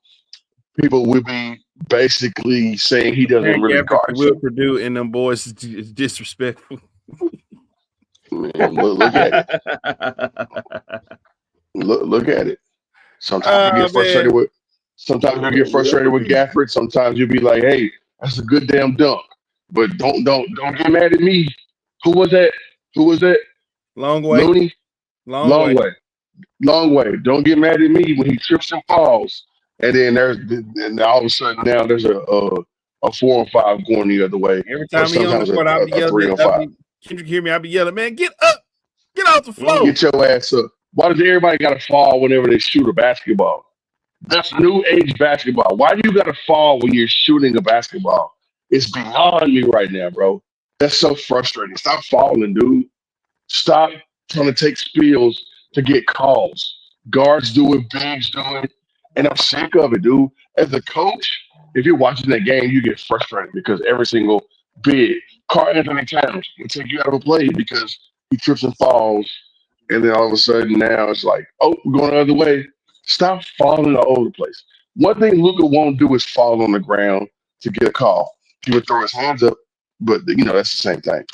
will be basically saying he doesn't really guard Will Purdue and them boys is disrespectful. Man, look at it. Look at it. Sometimes you get frustrated with Gafford. Sometimes you'll be like, hey, That's a good damn dunk. But don't get mad at me. Who was that? Who was that? Long way. Looney? Long way. Long way. Don't get mad at me when he trips and falls. And then and all of a sudden now there's a 4 and 5 going the other way. Every Or time he on the sometimes court, I'll be a 3 yelling. and 5. Kendrick hear me? I'll be yelling, man, get up, get off the floor. Get your ass up. Why does everybody got to fall whenever they shoot a basketball? That's new age basketball. Why do you got to fall when you're shooting a basketball? It's beyond me right now, bro. That's so frustrating. Stop falling, dude. Stop trying to take spills to get calls. Guards do it, bigs do it, and I'm sick of it, dude. As a coach, if you're watching that game, you get frustrated because every single big Carl Anthony Towns will take you out of a play because he trips and falls, and then all of a sudden now it's like, oh, we're going the other way. Stop falling all over the place. One thing Luka won't do is fall on the ground to get a call. He would throw his hands up, but that's the same thing.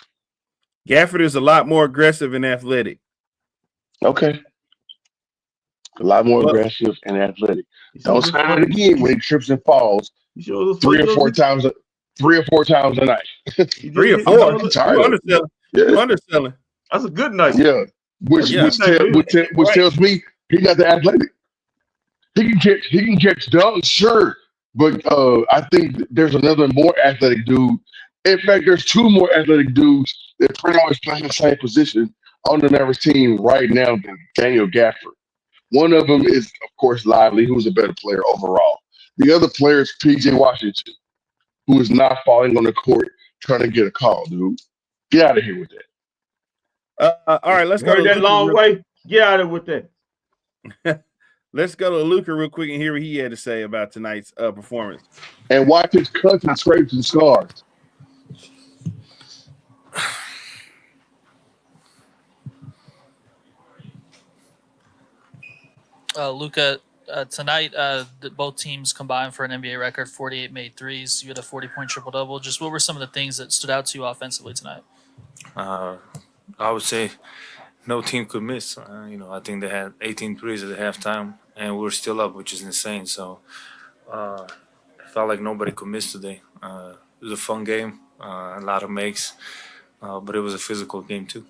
Gafford is a lot more aggressive and athletic. Okay. A lot more aggressive and athletic. Don't say that again when he trips and falls 3 or 4 times a night. 3 or 4. You're underselling. That's a good night. Yeah. Which tells me he's not the athletic. He can catch dunks, sure. But I think there's another more athletic dude. In fact, there's 2 more athletic dudes that pretty much play the same position on the Mavericks team right now than Daniel Gafford. One of them is, of course, Lively, who's a better player overall. The other player is P.J. Washington, who is not falling on the court trying to get a call, dude. Get out of here with that. All right, let's go to that long way. Get out of with that. Let's go to Luka real quick and hear what he had to say about tonight's performance. And watch his cuts and scrapes and scars. Luka, tonight both teams combined for an NBA record, 48 made threes. You had a 40-point triple-double. Just what were some of the things that stood out to you offensively tonight? I would say no team could miss. I think they had 18 threes at the halftime, and we were still up, which is insane. So I felt like nobody could miss today. It was a fun game, a lot of makes, but it was a physical game too.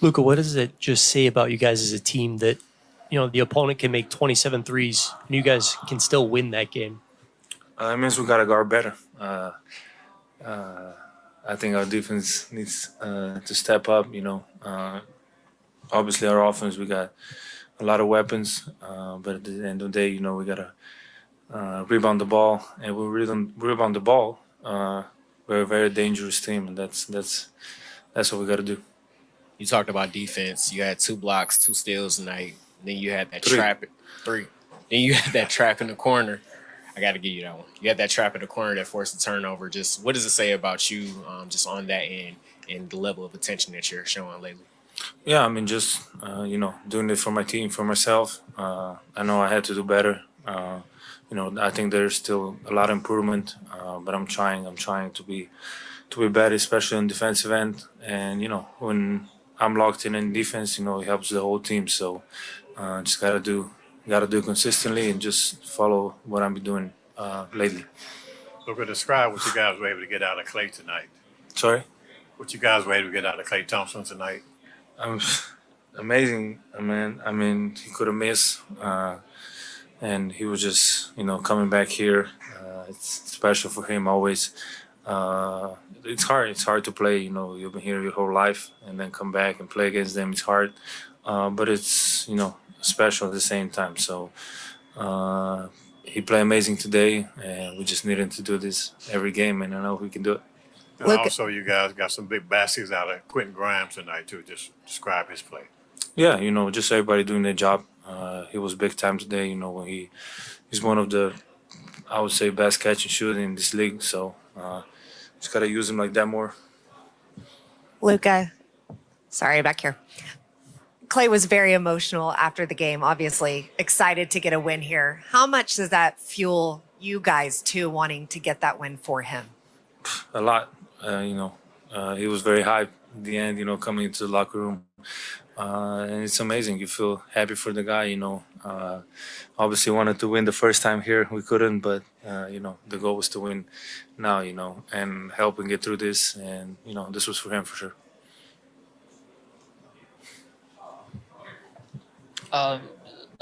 Luka, what does it just say about you guys as a team that the opponent can make 27 threes and you guys can still win that game? It means we got to guard better. I think our defense needs to step up. Obviously our offense, we got a lot of weapons, but at the end of the day, we got to rebound the ball, and we rebound the ball. We're a very dangerous team, and that's what we got to do. You talked about defense. You had 2 blocks, 2 steals tonight. Then you had that 3. trap. 3. Then you had that trap in the corner. I got to give you that one. You had that trap in the corner that forced a turnover. Just what does it say about you just on that end and the level of attention that you're showing lately? Yeah, just, doing it for my team, for myself. I know I had to do better. I think there's still a lot of improvement, but I'm trying to be better, especially on defensive end. And, when I'm locked in defense, it helps the whole team. So just got to do consistently and just follow what I'm doing lately. Luka, describe what you guys were able to get out of Klay tonight. Sorry? What you guys were able to get out of Klay Thompson tonight. Amazing, man. He could have missed, and he was just, coming back here. It's special for him always. It's hard. It's hard to play. You've been here your whole life, and then come back and play against them. It's hard, but it's special at the same time. So he played amazing today, and we just needed to do this every game, and I know we can do it. And also, you guys got some big baskets out of Quentin Grimes tonight, too. Just describe his play. Yeah, just everybody doing their job. He was big time today, when he's one of the, I would say, best catch and shoot in this league. So just got to use him like that more. Luka, sorry, back here. Klay was very emotional after the game, obviously excited to get a win here. How much does that fuel you guys, too, wanting to get that win for him? A lot. He was very hyped at the end, coming into the locker room. And it's amazing. You feel happy for the guy, Obviously wanted to win the first time here. We couldn't, but the goal was to win now, and help and get through this. And this was for him for sure.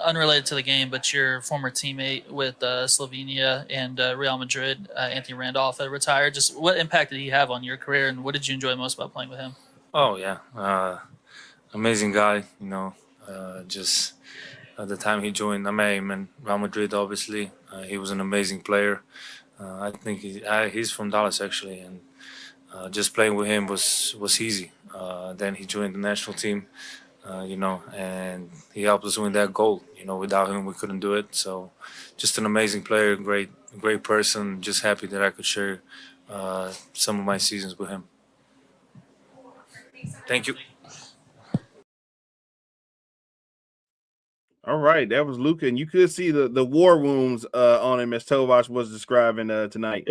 Unrelated to the game, but your former teammate with Slovenia and Real Madrid, Anthony Randolph, had retired. Just what impact did he have on your career, and what did you enjoy most about playing with him? Oh yeah, amazing guy. Just at the time he joined, I met him in Real Madrid. Obviously, he was an amazing player. I think he's from Dallas actually, and just playing with him was easy. Then he joined the national team. And he helped us win that goal. Without him, we couldn't do it. So, just an amazing player, great person. Just happy that I could share some of my seasons with him. Thank you. All right, that was Luka, and you could see the war wounds on him as Tovash was describing tonight.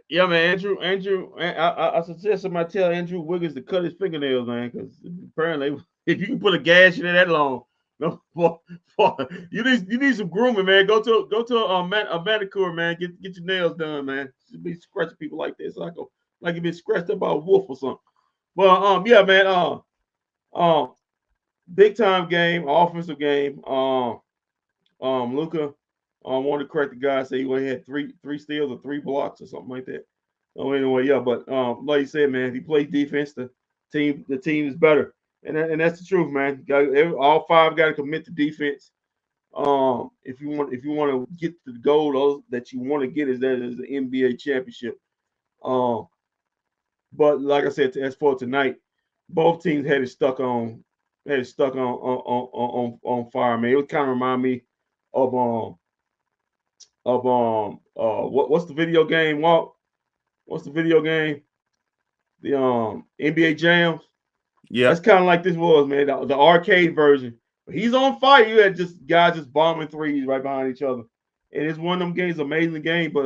Yeah, man. Andrew. I suggest somebody tell Andrew Wiggins to cut his fingernails, man, because apparently, if you can put a gash in it that long, no, you need some grooming, man. Go to a manicure, man. Get your nails done, man. Should be scratching people like this, like you've been scratched up by a wolf or something. Well, yeah, man. Big time game, offensive game. Luka wanted to correct the guy, say he only had three steals or 3 blocks or something like that. Oh, anyway, yeah, but like you said, man, if he plays defense, the team is better, and that's the truth, man. All 5 got to commit to defense. If you want to get to the goal that you want to get is the NBA championship. But like I said, as for tonight, both teams had it stuck on fire, man. It would kind of remind me of what's the video game, Walt? What's the video game? The NBA Jams. Yeah, that's kind of like this was, man. The arcade version. But he's on fire. You had just guys just bombing threes right behind each other, and it's one of them games, amazing game. But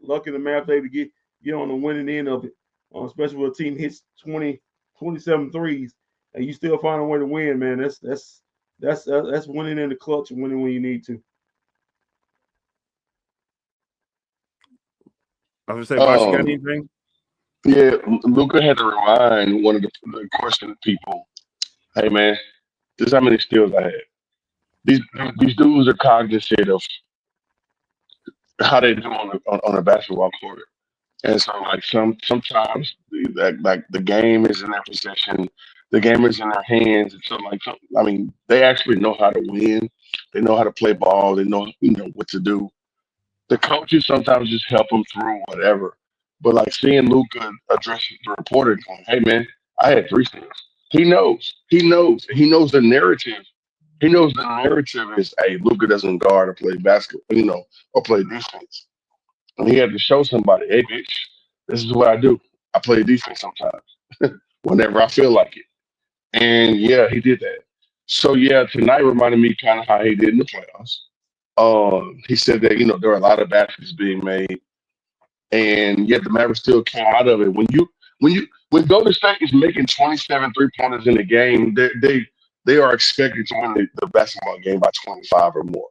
lucky the Mavs able to get on the winning end of it, especially when a team hits 27 threes. And you still find a way to win, man. That's winning in the clutch and winning when you need to. I was gonna say, Bosh, you got anything? Yeah, Luka had to remind one of the question people, "Hey, man, this is how many steals I had." These dudes are cognizant of how they do on a basketball court. And so, like sometimes, like the game is in their possession, the game is in their hands, and so I mean, they actually know how to win. They know how to play ball. They know what to do. The coaches sometimes just help them through whatever. But like seeing Luka address the reporter, going, "Hey man, I had 3 steals." He knows. The narrative. He knows the narrative is, "Hey, Luka doesn't guard or play basketball, or play defense." And he had to show somebody, "Hey, bitch, this is what I do. I play defense sometimes whenever I feel like it." And yeah, he did that. So yeah, tonight reminded me kind of how he did in the playoffs. He said that there are a lot of baskets being made, and yet the Mavericks still came out of it. When Golden State is making 27 3-pointers in a game, they are expected to win the basketball game by 25 or more.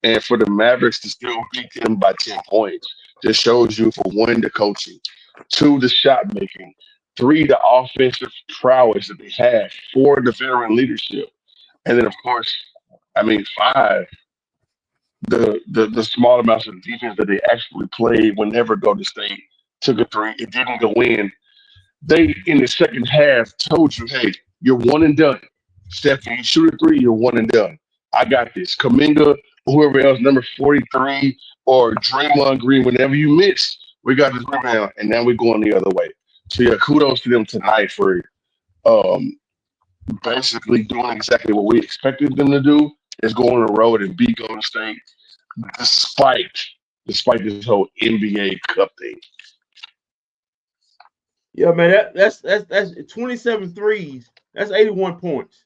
And for the Mavericks to still beat them by 10 points just shows you, for 1, the coaching, 2, the shot making, 3, the offensive prowess that they have, 4, the veteran leadership, and then of course, 5, the small amounts of defense that they actually played whenever Golden State took a 3, it didn't go in. They in the second half told you, "Hey, you're one and done. Steph, when you shoot a 3, you're one and done. I got this." Kaminga, whoever else, number 43, or Draymond Green, whenever you miss, we got this rebound, and now we're going the other way. So yeah, kudos to them tonight for basically doing exactly what we expected them to do, is go on the road and beat Golden State, despite this whole NBA Cup thing. Yeah, man, that's 27 threes. That's 81 points.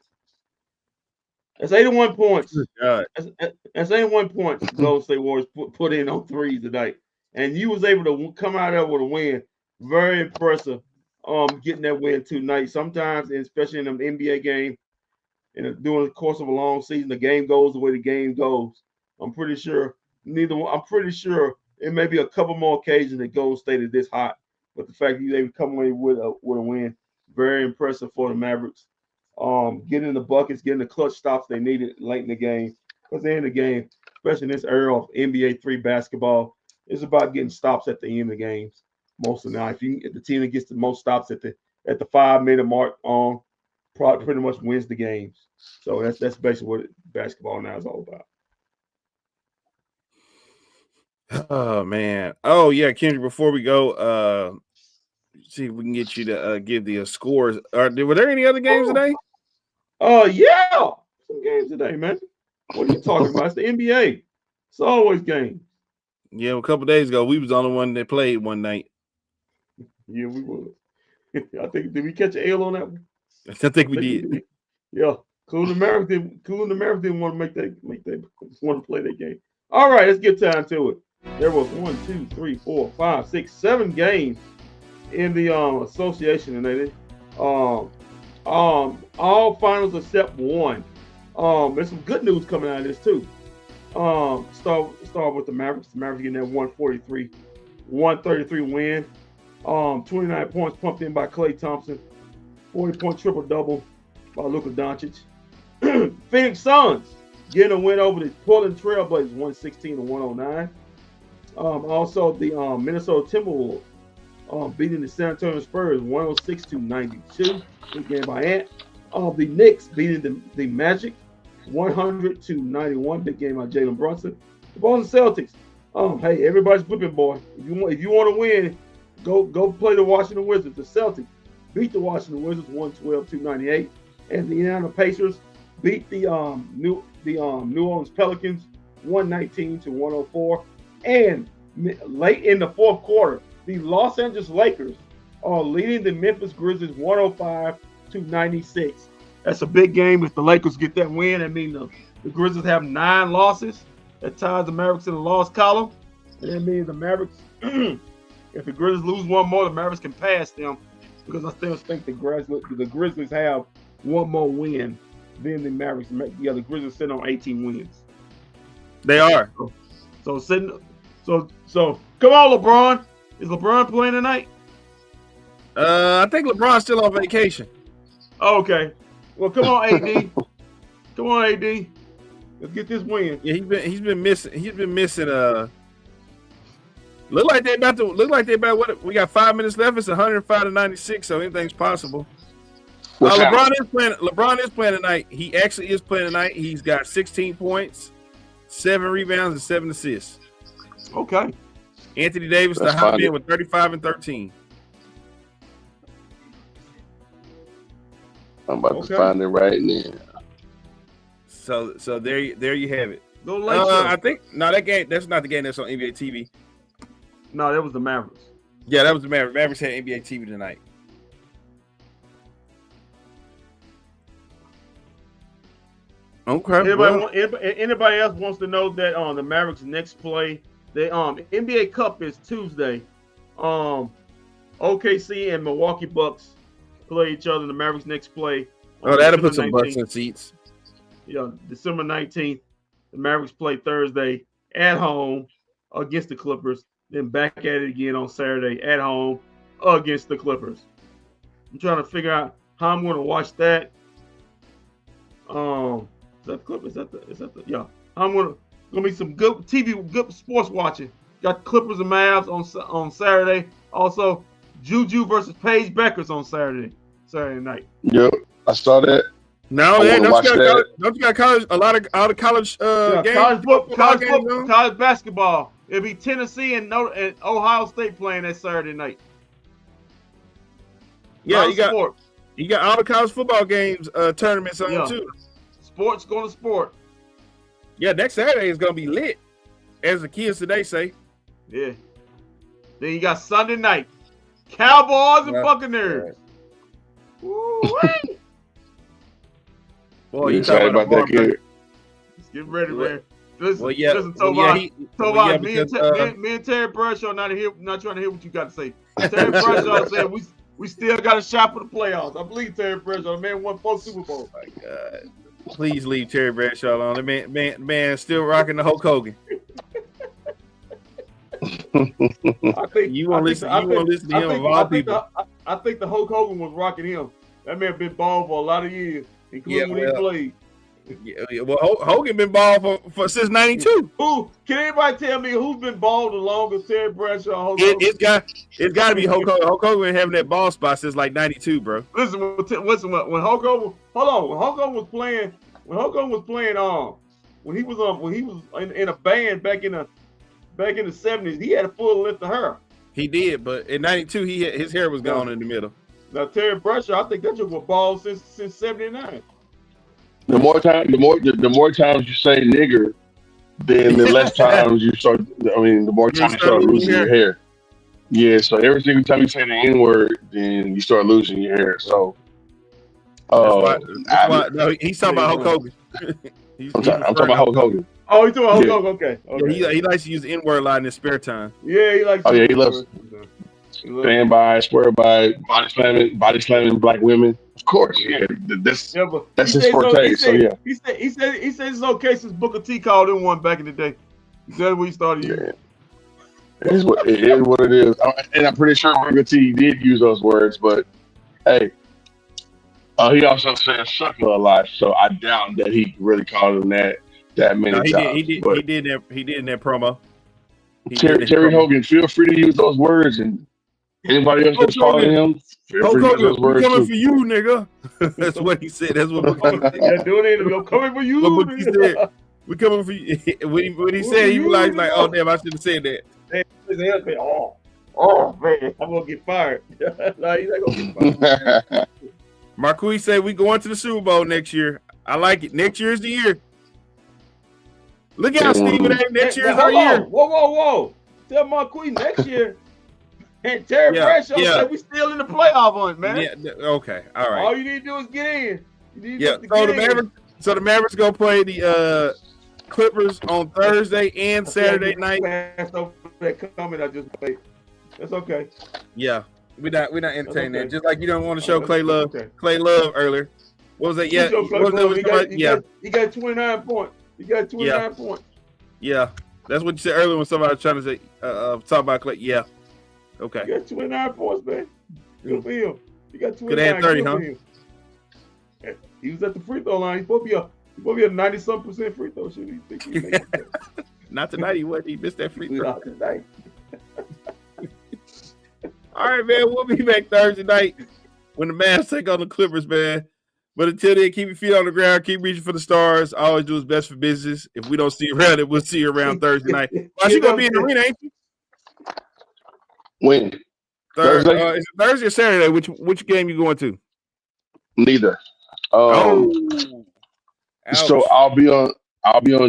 That's 81 points. That's 81 points Golden State Warriors put in on threes tonight. And you was able to come out of there with a win. Very impressive. Getting that win tonight. Sometimes, and especially in an NBA game, during the course of a long season, the game goes the way the game goes. I'm pretty sure it may be a couple more occasions that Golden State is this hot, but the fact that they come away with a win, very impressive for the Mavericks. Getting the buckets, getting the clutch stops they needed late in the game. Because they in the game, especially in this era of NBA 3 basketball, it's about getting stops at the end of the games. Most of the time, if the team that gets the most stops at the 5-minute mark, pretty much wins the games. So that's basically what basketball now is all about. Oh man. Oh yeah, Kendrick. Before we go, see if we can get you to give the scores. Were there any other games today? Yeah, some games today, man. What are you talking about? It's the NBA. It's always games. Yeah, a couple days ago, we was on the one that played one night. Yeah, we were. I think did we catch an L on that one? I think we did. Yeah, Cleveland Mavericks didn't want to play that game. All right, let's get time to it. There was 1, 2, 3, 4, 5, 6, 7 games in the association, and they all finals except one. There's some good news coming out of this too. Start with the Mavericks. The Mavericks getting that 133 win. 29 points pumped in by Klay Thompson. 40-point triple-double by Luka Doncic. Phoenix Suns getting a win over the Portland Trail Blazers, 116-109. Also, the Minnesota Timberwolves beating the San Antonio Spurs, 106-92. Big game by Ant. The Knicks beating the Magic, 100-91. Big game by Jalen Brunson. The Boston Celtics. Hey, everybody's whipping boy. If you want to win, go play the Washington Wizards. The Celtics beat the Washington Wizards 112-98, and the Indiana Pacers beat the New Orleans Pelicans 119-104. And late in the fourth quarter, the Los Angeles Lakers are leading the Memphis Grizzlies 105-96. That's a big game. If the Lakers get that win, I mean the Grizzlies have 9 losses. That ties the Mavericks in the loss column. And that means the Mavericks, if the Grizzlies lose one more, the Mavericks can pass them, because I still think the Grizzlies have one more win than the Mavericks. Yeah, the Grizzlies sitting on 18 wins. They are. So come on, LeBron. Is LeBron playing tonight? I think LeBron's still on vacation. Okay. Well, come on, AD. Come on, AD. Let's get this win. Yeah, he's been missing. He's been missing. Look like they about what? We got 5 minutes left. It's 105-96, so anything's possible. LeBron is playing tonight. He actually is playing tonight. He's got 16 points, 7 rebounds, and 7 assists. Okay. Anthony Davis, the hot man, with 35 and 13. I'm about to find it right now. So there you have it. Go I think that's not the game that's on NBA TV. No, that was the Mavericks. Yeah, that was the Mavericks. Mavericks had NBA TV tonight. Okay. Anybody else wants to know that the Mavericks next play, the NBA Cup is Tuesday. OKC and Milwaukee Bucks play each other in the Mavericks next play. That'll put some butts in seats. Yeah, December 19th. The Mavericks play Thursday at home against the Clippers. Then back at it again on Saturday at home against the Clippers. I'm trying to figure out how I'm going to watch that. Is that the Clippers? Yeah. I'm gonna be some good TV, good sports watching. Got Clippers and Mavs on Saturday. Also, Juju versus Paige Beckers on Saturday night. Yep, I saw that. No, don't you got college? A lot of college games. College basketball. It'll be Tennessee and Ohio State playing that Saturday night. Yeah, you got all the college football games tournaments on too. Sports going to sport. Yeah, next Saturday is gonna be lit, as the kids today say. Yeah. Then you got Sunday night, Cowboys and Buccaneers. Woo-wee. Boy, you talking about that kid? Let's get ready, man. Listen, me and Terry Bradshaw not trying to hear what you got to say. Terry Bradshaw said we still got a shot for the playoffs. I believe Terry Bradshaw, the man won 4 Super Bowls. Oh my God. Please leave Terry Bradshaw alone. The man still rocking the Hulk Hogan. I think You won't listen to him of all people. I think the Hulk Hogan was rocking him. That man been bald for a lot of years, including when he played. Yeah, well, Hogan been bald for since '92. Who can anybody tell me who's been bald the longest? Terry Bradshaw. It's got to be Hulk Hogan. Hulk Hogan been having that bald spot since like '92, bro. Listen, when Hulk Hogan, when Hulk Hogan was playing, when he was in a band back in the '70s, he had a full length of hair. He did, but in '92, his hair was gone in the middle. Now Terry Bradshaw, I think that just was bald since '79. The more times you say nigger, then the less times you start. I mean, the more times you start losing your hair. Yeah, so every single time you say the N word, then you start losing your hair. So, no, he's talking about Hulk Hogan. I'm talking about Hulk Hogan. Oh, he's talking about Hulk Hogan. Okay. Yeah, he likes to use the N word a lot in his spare time. Yeah, he likes. Oh yeah, he loves. Stand by, swear by, body slamming black women. Of course, yeah. That's his forte. So yeah. He said it's okay since Booker T called him one back in the day. That's what he started using. It is what it is. And I'm pretty sure Booker T did use those words, but hey, he also said sucker a lot. So I doubt that he really called him that many times. He did in that promo. Terry Hogan, feel free to use those words, and anybody else that's calling him, feel free to use those words. We're coming for you, nigga. That's what he said. That's what Booker said. Yeah, doing it. We're coming for you. What Booker said. We're coming for you. When he said, he was like, oh damn, I should have said that. Oh man, I'm gonna get fired. No, he's not gonna get fired. Marquis said we going to the Super Bowl next year. I like it. Next year is the year. Look out, Stephen A. Next year is our year. Whoa. Tell Marquis next year. And Terry Bradshaw said we still in the playoff hunt, man. Yeah, okay. All right. All you need to do is get in. So the Mavericks gonna play the Clippers on Thursday and Saturday night. That comment I just played. That's okay. Yeah. We're not entertaining that. Just like you don't want to show Clay Love earlier. What was that? Yeah. He got 29 points. He got 29 points. Yeah. That's what you said earlier when somebody was trying to say talk about Clay. Yeah. Okay. He got 29 points, man. Good for him. He got 29. Could have had 30, huh? Yeah. He was at the free throw line. He's supposed to be a 90-some% free throw. Should he think he made it? Not tonight. He missed that free throw. Not tonight. All right, man. We'll be back Thursday night when the Mavs take on the Clippers, man. But until then, keep your feet on the ground. Keep reaching for the stars. Always do what's best for business. If we don't see you around it, we'll see you around Thursday night. Well, you going to be in the arena, ain't you? When? Thursday? Is it Thursday or Saturday? Which game you going to? Neither. So I'll be on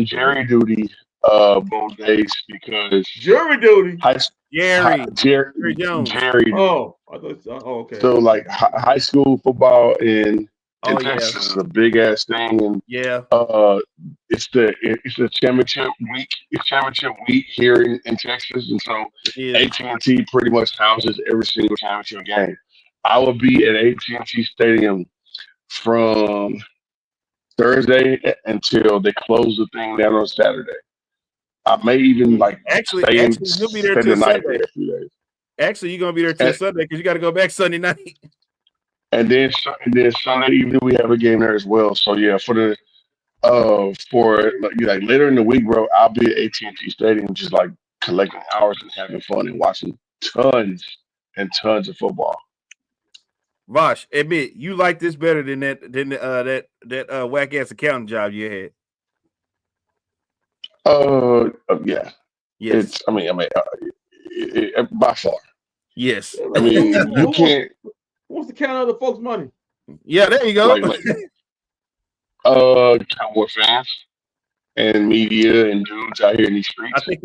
jury duty both days because jury duty. Jerry Jones. Jerry. Okay. So like high school football in Texas is a big ass thing, and it's the championship week. It's championship week here in Texas, and so AT&T pretty much houses every single championship game. I will be at AT&T Stadium from Thursday until they close the thing down on Saturday. I may even actually you'll be there till Sunday. Actually, you're gonna be there till Sunday because you got to go back Sunday night. And then Sunday evening we have a game there as well. So yeah, for later in the week, bro, I'll be at AT&T Stadium just like collecting hours and having fun and watching tons and tons of football. Vosh, admit you like this better than that whack ass accounting job you had. Yeah. Yes. It's by far. Yes. I mean, you can't. Who wants to count other folks' money? Yeah, there you go. Cowboy fans and media and dudes out here in these streets. I think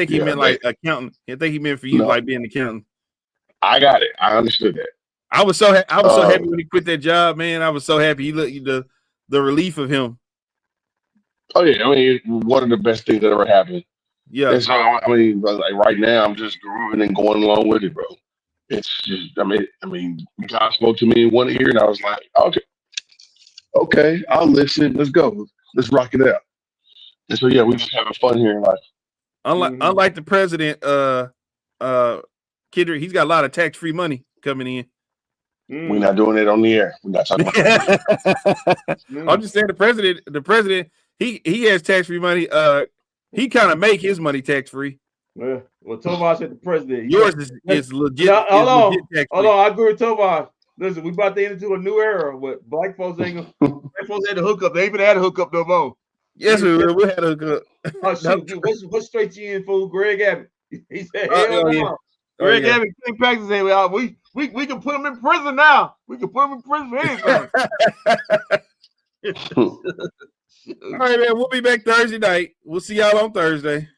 he meant like accountant. I think he meant for you like being an accountant. I got it. I understood that. I was so happy when he quit that job, man. I was so happy. He looked the relief of him. Oh yeah, I mean, one of the best things that ever happened. Yeah. And so I mean, like right now, I'm just grooving and going along with it, bro. It's just, I mean, God spoke to me in one ear, and I was like, okay. Okay, I'll listen. Let's go. Let's rock it out. And so yeah, we just having fun here in life. Unlike the president, Kendrick, he's got a lot of tax-free money coming in. We're not doing it on the air. We're not talking about that. I'm just saying the president, he has tax-free money. He kind of make his money tax-free. Well, Tomas said the president. Yours is legit. Now, hold on. Legit Hold on. I agree with Tomas. Listen, we about to enter into a new era. What black folks ain't gonna black folks had to hook up. They ain't even had a hookup no more. Yes, we had a good. Oh shoot, what's straight you in, fool? Greg Abbott. He said, hell no. Yeah. Greg Abbott came back and said, well, we can put him in prison now. We can put him in prison for anything. All right, man. We'll be back Thursday night. We'll see y'all on Thursday.